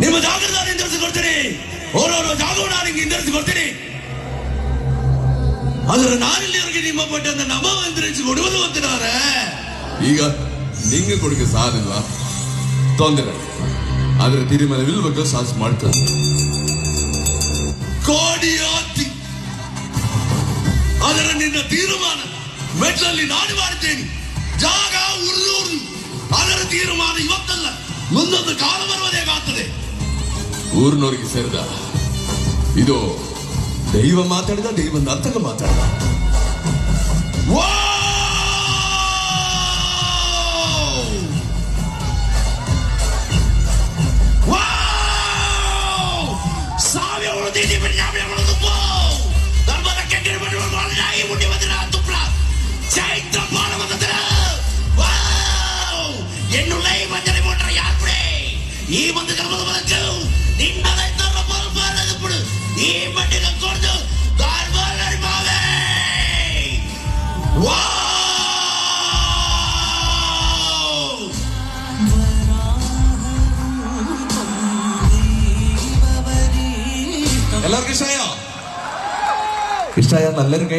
ನಿಮ್ಮ ಜಾಗದ ನಾನು ಇಂಧರಿಸಿಕೊಡ್ತೀನಿ. ಓರೋರೋ ಜಾಗವು ನಾನು ಹಿಂಗೆ ಇಂಧರಿಸಿಕೊಡ್ತೀನಿ. ಆದ್ರೆ ನಾನಿಲ್ಲಿವರೆಗೆ ನಿಮ್ಮ ಪಟ್ಟನ್ನು ನಮ್ಮ ಇಂಧರಿಸಿ ಕೊಡುವುದು ಅಂತಿದ್ದಾರೆ. ಈಗ ನಿಂಗೆ ಕೊಡುಗೆ ಸಾಲಿಲ್ವಾ? ತೊಂದರೆ. ಆದ್ರೆ ತಿರುಮಲ ವಿಲ್ಬೇಕು ಸಾಹಸ ಮಾಡ್ತಾರೆ. ಕೋಡಿ ಆಸ್ತಿ. ಆದರೆ ನಿನ್ನ ತೀರ್ಮಾನ ಮೆಟ್ಲಲ್ಲಿ ನಾನು ಮಾಡುತ್ತೇನೆ. ಜಾಗ ಉರ್ಲೂರು. ಅದರ ತೀರ್ಮಾನ ಇವತ್ತಲ್ಲ, ಮುಂದೊಂದು ಕಾಲ ಬರುವುದೇಗಾಗ್ತದೆ. ಊರಿನವರಿಗೆ ಸೇರಿದ ಇದು ದೈವ ಮಾತಾಡಿದ, ದೈವ ನರ್ತಕ ಮಾತಾಡಿದ. ಸಾವಿರ ಉಳಿದಿದ್ದೀವಿ. ಧರ್ಮದ ಕೆಟ್ಟ ಮುಟ್ಟಿ ಬಂದಿರ ತುಪ್ಪ ಚೈತ್ರ ಪಾಲ ಬಂದಿರ ಎನ್ನುಳ್ಳೈ ಬಂಜನೆ ಮೋಟ್ರ ಯಾರು ಬಿಡೆ ಈ ಒಂದು ಗರ್ಭದ ಬರಕ್ಕೆ ನಿನ್ನದೈತ ಬರಬಾರದು ಬಿಡು. ಈ ಮಟ್ಟಿಗೆ ಕೊಡ್ದು ಗಾರ್ಬಾರಿ ಮಾವೇ. എല്ലാവർക്കും ഇഷ്ടമായോ? ഇഷ്ടമായ നല്ലൊരു